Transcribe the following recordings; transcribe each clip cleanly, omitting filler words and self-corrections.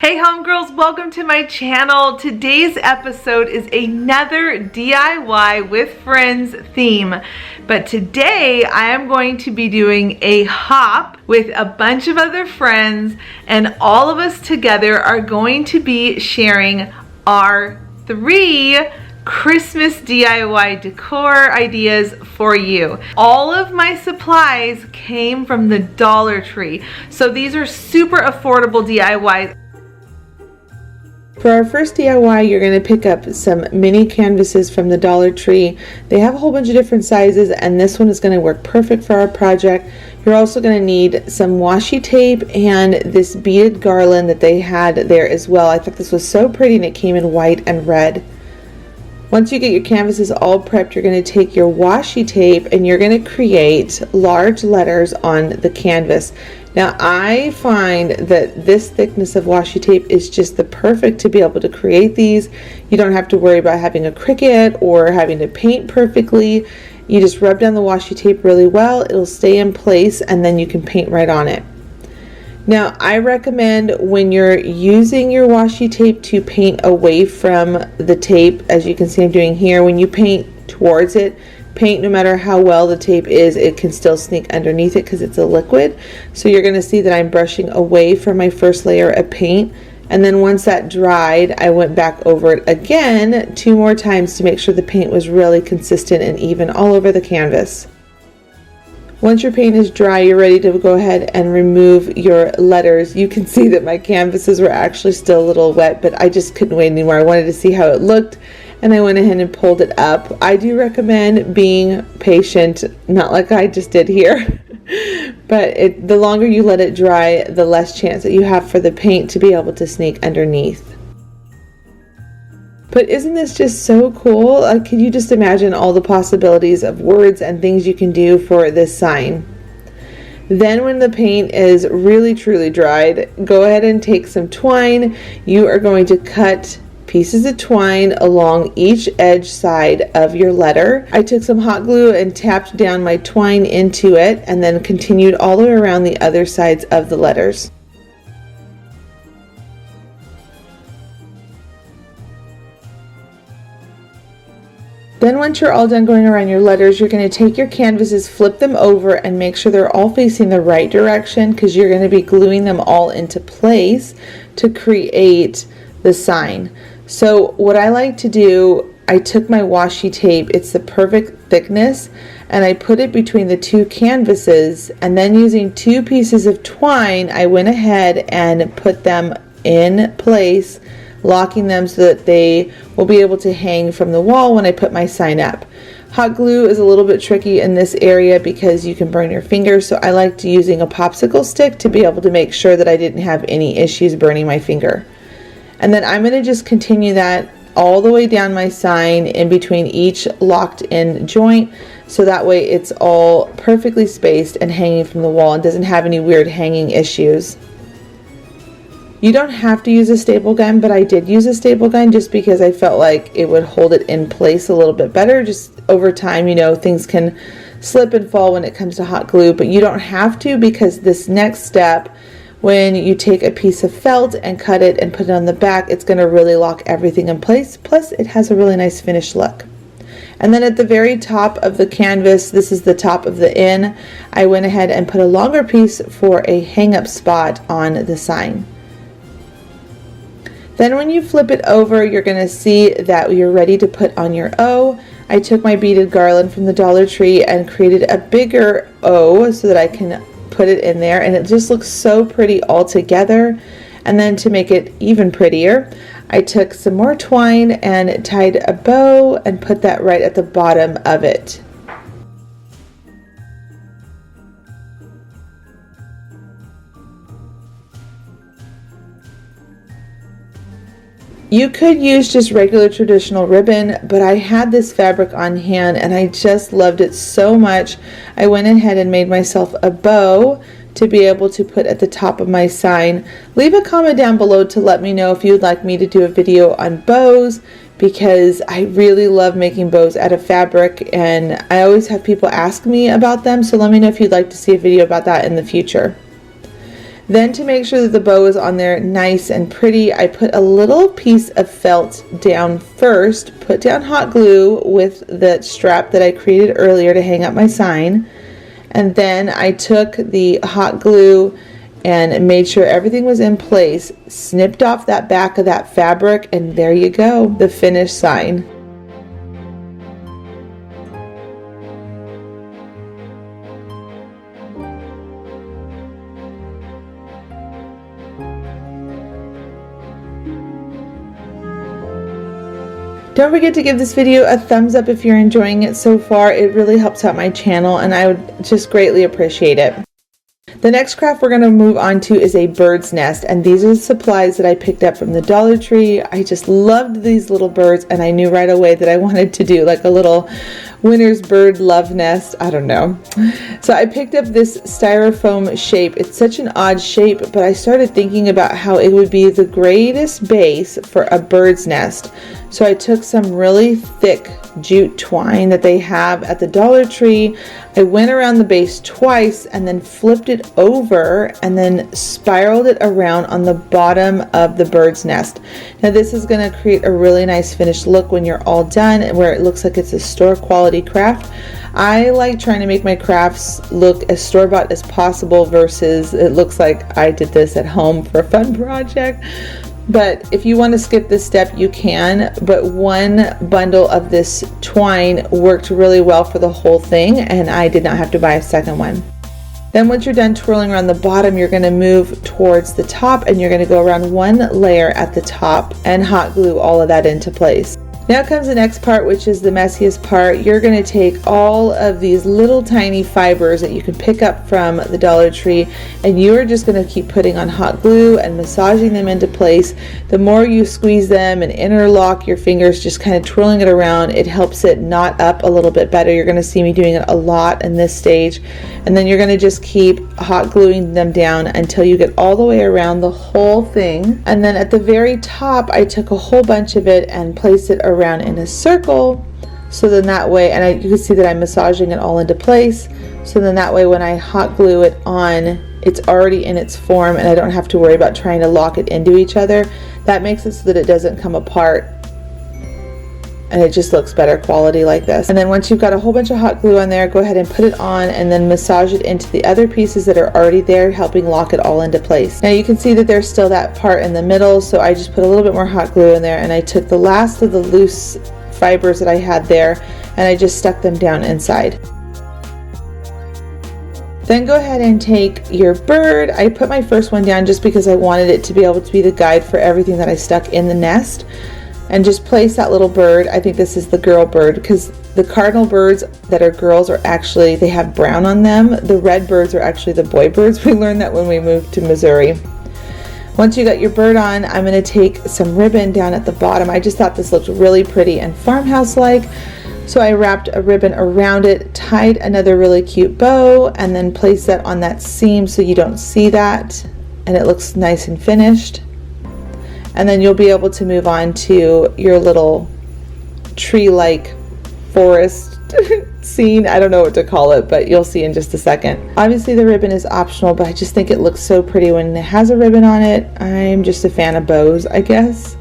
Hey homegirls, welcome to my channel. Today's episode is another DIY with friends theme, but today I am going to be doing a hop with a bunch of other friends, and all of us together are going to be sharing our 3 Christmas DIY decor ideas for you. All of my supplies came from the Dollar Tree, so these are super affordable DIYs. For our first DIY, you're going to pick up some mini canvases from the Dollar Tree. They have a whole bunch of different sizes, and this one is going to work perfect for our project. You're also going to need some washi tape and this beaded garland that they had there as well. I thought this was so pretty, and it came in white and red. Once you get your canvases all prepped, you're going to take your washi tape and you're going to create large letters on the canvas. Now I find that this thickness of washi tape is just the perfect to be able to create these. You don't have to worry about having a Cricut or having to paint perfectly. You just rub down the washi tape really well, it'll stay in place, and then you can paint right on it. Now I recommend when you're using your washi tape to paint away from the tape, as you can see I'm doing here. When you paint towards it, paint no matter how well the tape is, it can still sneak underneath it because it's a liquid. So you're going to see that I'm brushing away from my first layer of paint, and then once that dried I went back over it again 2 more times to make sure the paint was really consistent and even all over the canvas. Once your paint is dry, you're ready to go ahead and remove your letters. You can see that my canvases were actually still a little wet, but I just couldn't wait anymore. I wanted to see how it looked, and I went ahead and pulled it up. I do recommend being patient, not like I just did here. But the longer you let it dry, the less chance that you have for the paint to be able to sneak underneath. But isn't this just so cool? Can you just imagine all the possibilities of words and things you can do for this sign? Then when the paint is really truly dried, go ahead and take some twine. You are going to cut pieces of twine along each edge side of your letter. I took some hot glue and tapped down my twine into it, and then continued all the way around the other sides of the letters. Then once you're all done going around your letters, you're going to take your canvases, flip them over, and make sure they're all facing the right direction, because you're going to be gluing them all into place to create the sign. So what I like to do, I took my washi tape, it's the perfect thickness, and I put it between the 2 canvases, and then using 2 pieces of twine, I went ahead and put them in place, locking them so that they will be able to hang from the wall when I put my sign up. Hot glue is a little bit tricky in this area because you can burn your fingers, so I liked using a popsicle stick to be able to make sure that I didn't have any issues burning my finger. And then I'm going to just continue that all the way down my sign in between each locked in joint, so that way it's all perfectly spaced and hanging from the wall and doesn't have any weird hanging issues. You don't have to use a staple gun, but I did use a staple gun just because I felt like it would hold it in place a little bit better. Just over time, you know, things can slip and fall when it comes to hot glue, but you don't have to, because this next step, when you take a piece of felt and cut it and put it on the back, it's going to really lock everything in place. Plus, it has a really nice finished look. And then at the very top of the canvas, this is the top of the N, I went ahead and put a longer piece for a hang-up spot on the sign. Then when you flip it over, you're going to see that you're ready to put on your O. I took my beaded garland from the Dollar Tree and created a bigger O so that I can put it in there, and it just looks so pretty all together. And then to make it even prettier, I took some more twine and tied a bow and put that right at the bottom of it. You could use just regular traditional ribbon, but I had this fabric on hand and I just loved it so much. I went ahead and made myself a bow to be able to put at the top of my sign. Leave a comment down below to let me know if you'd like me to do a video on bows, because I really love making bows out of fabric, and I always have people ask me about them, so let me know if you'd like to see a video about that in the future. Then to make sure that the bow is on there nice and pretty, I put a little piece of felt down first, put down hot glue with the strap that I created earlier to hang up my sign. And then I took the hot glue and made sure everything was in place, snipped off that back of that fabric, and there you go, the finished sign. Don't forget to give this video a thumbs up if you're enjoying it so far. It really helps out my channel and I would just greatly appreciate it. The next craft we're going to move on to is a bird's nest, and these are the supplies that I picked up from the Dollar Tree. I just loved these little birds and I knew right away that I wanted to do like a little winter's bird love nest. I don't know. So I picked up this styrofoam shape. It's such an odd shape, but I started thinking about how it would be the greatest base for a bird's nest. So I took some really thick jute twine that they have at the Dollar Tree. I went around the base twice and then flipped it over and then spiraled it around on the bottom of the bird's nest. Now this is going to create a really nice finished look when you're all done, where it looks like it's a store quality craft. I like trying to make my crafts look as store-bought as possible versus it looks like I did this at home for a fun project. But if you want to skip this step, you can, but one bundle of this twine worked really well for the whole thing, and I did not have to buy a second one. Then once you're done twirling around the bottom, you're going to move towards the top, and you're going to go around one layer at the top and hot glue all of that into place. Now comes the next part, which is the messiest part. You're going to take all of these little tiny fibers that you can pick up from the Dollar Tree, and you are just going to keep putting on hot glue and massaging them into place. The more you squeeze them and interlock your fingers, just kind of twirling it around, it helps it knot up a little bit better. You're going to see me doing it a lot in this stage. And then you're going to just keep hot gluing them down until you get all the way around the whole thing. And then at the very top, I took a whole bunch of it and placed it around in a circle. So then that way, and you can see that I'm massaging it all into place. So then that way when I hot glue it on, it's already in its form and I don't have to worry about trying to lock it into each other. That makes it so that it doesn't come apart, and it just looks better quality like this. And then once you've got a whole bunch of hot glue on there, go ahead and put it on and then massage it into the other pieces that are already there, helping lock it all into place. Now you can see that there's still that part in the middle, so I just put a little bit more hot glue in there, and I took the last of the loose fibers that I had there and I just stuck them down inside. Then go ahead and take your bird. I put my first one down just because I wanted it to be able to be the guide for everything that I stuck in the nest. And just place that little bird. I think this is the girl bird, because the cardinal birds that are girls are actually, they have brown on them. The red birds are actually the boy birds. We learned that when we moved to Missouri. Once you got your bird on, I'm going to take some ribbon down at the bottom. I just thought this looked really pretty and farmhouse-like. So I wrapped a ribbon around it, tied another really cute bow, and then placed that on that seam so you don't see that, and it looks nice and finished. And then you'll be able to move on to your little tree-like forest scene. I don't know what to call it, but you'll see in just a second. Obviously the ribbon is optional, but I just think it looks so pretty when it has a ribbon on it. I'm just a fan of bows, I guess.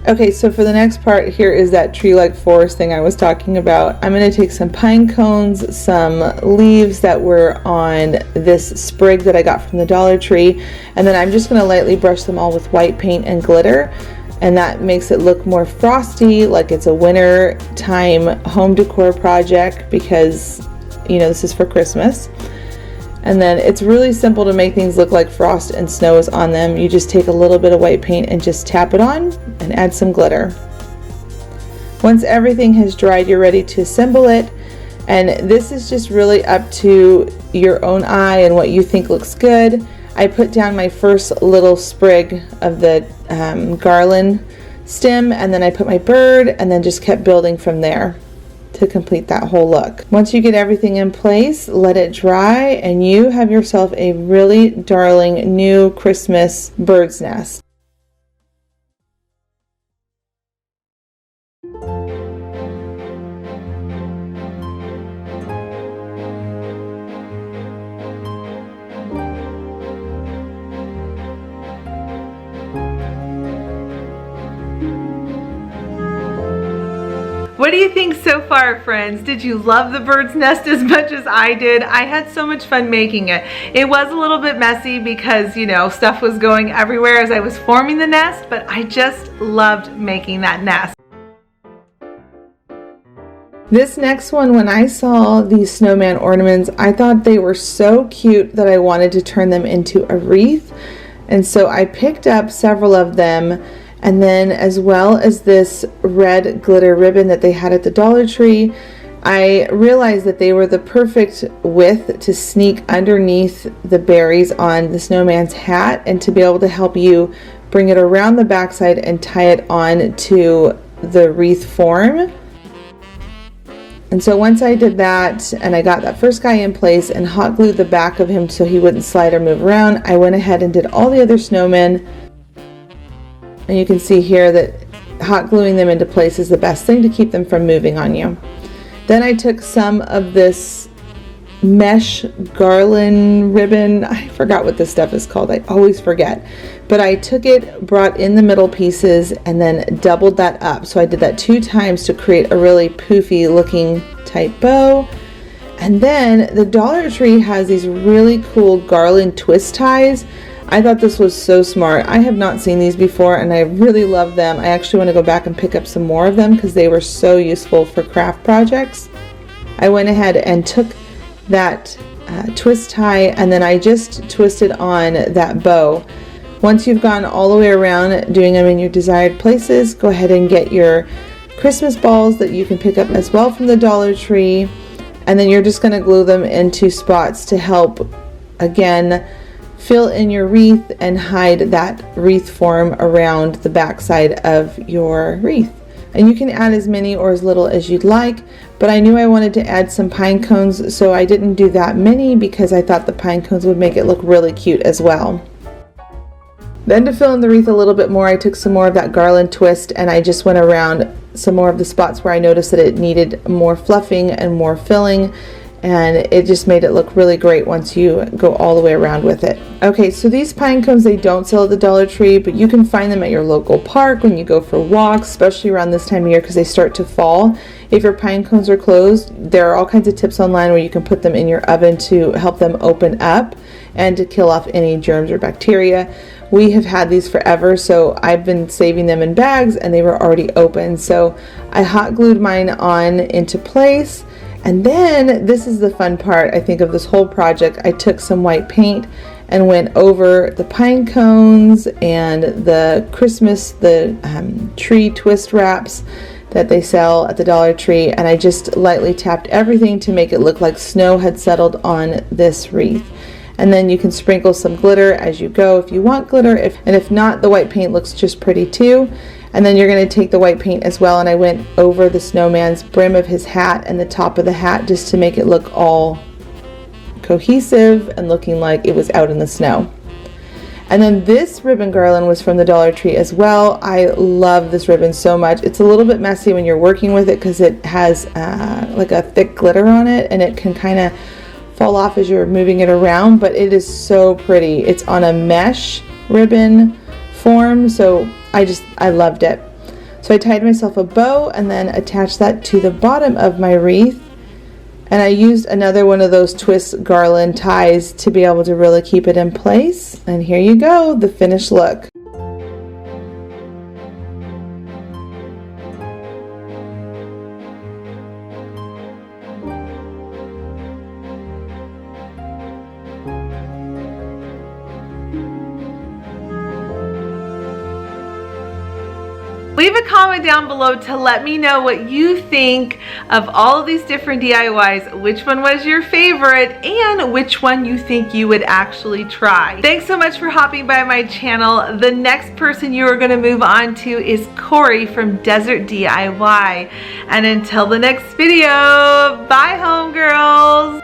Okay, so for the next part, here is that tree-like forest thing I was talking about. I'm going to take some pine cones, some leaves that were on this sprig that I got from the Dollar Tree, and then I'm just going to lightly brush them all with white paint and glitter, and that makes it look more frosty, like it's a winter time home decor project, because, you know, this is for Christmas. And then it's really simple to make things look like frost and snow is on them. You just take a little bit of white paint and just tap it on and add some glitter. Once everything has dried, you're ready to assemble it. And this is just really up to your own eye and what you think looks good. I put down my first little sprig of the garland stem, and then I put my bird, and then just kept building from there to complete that whole look. Once you get everything in place, let it dry, and you have yourself a really darling new Christmas bird's nest. What do you think so far, friends? Did you love the bird's nest as much as I did? I had so much fun making it. It was a little bit messy because, you know, stuff was going everywhere as I was forming the nest, but I just loved making that nest. This next one, when I saw these snowman ornaments, I thought they were so cute that I wanted to turn them into a wreath. And so I picked up several of them, and then as well as this red glitter ribbon that they had at the Dollar Tree, I realized that they were the perfect width to sneak underneath the berries on the snowman's hat and to be able to help you bring it around the backside and tie it on to the wreath form. And so once I did that and I got that first guy in place and hot glued the back of him so he wouldn't slide or move around, I went ahead and did all the other snowmen. And you can see here that hot gluing them into place is the best thing to keep them from moving on you. Then I took some of this mesh garland ribbon. I forgot what this stuff is called. I always forget. But I took it, brought in the middle pieces, and then doubled that up. So I did that 2 times to create a really poofy looking type bow. And then the Dollar Tree has these really cool garland twist ties. I thought this was so smart. I have not seen these before and I really love them. I actually want to go back and pick up some more of them because they were so useful for craft projects. I went ahead and took that twist tie and then I just twisted on that bow. Once you've gone all the way around doing them in your desired places, go ahead and get your Christmas balls that you can pick up as well from the Dollar Tree, and then you're just going to glue them into spots to help, again, fill in your wreath and hide that wreath form around the backside of your wreath. And you can add as many or as little as you'd like, but I knew I wanted to add some pine cones, so I didn't do that many because I thought the pine cones would make it look really cute as well. Then to fill in the wreath a little bit more, I took some more of that garland twist and I just went around some more of the spots where I noticed that it needed more fluffing and more filling, and it just made it look really great once you go all the way around with it. Okay, so these pine cones, they don't sell at the Dollar Tree, but you can find them at your local park when you go for walks, especially around this time of year because they start to fall. If your pine cones are closed, there are all kinds of tips online where you can put them in your oven to help them open up and to kill off any germs or bacteria. We have had these forever, so I've been saving them in bags and they were already open. So I hot glued mine on into place. And then this is the fun part, I think, of this whole project. I took some white paint and went over the pine cones and the Christmas, the tree twist wraps that they sell at the Dollar Tree, and I just lightly tapped everything to make it look like snow had settled on this wreath. And then you can sprinkle some glitter as you go if you want glitter, and if not, the white paint looks just pretty too. And then you're going to take the white paint as well, and I went over the snowman's brim of his hat and the top of the hat just to make it look all cohesive and looking like it was out in the snow. And then this ribbon garland was from the Dollar Tree as well. I love this ribbon so much. It's a little bit messy when you're working with it because it has like a thick glitter on it, and it can kind of fall off as you're moving it around, but it is so pretty. It's on a mesh ribbon form, so I loved it. So I tied myself a bow and then attached that to the bottom of my wreath, and I used another one of those twist garland ties to be able to really keep it in place. And here you go, the finished look. Leave a comment down below to let me know what you think of all of these different DIYs, which one was your favorite, and which one you think you would actually try. Thanks so much for hopping by my channel. The next person you are going to move on to is Cory from Desert DIY. And until the next video, bye homegirls!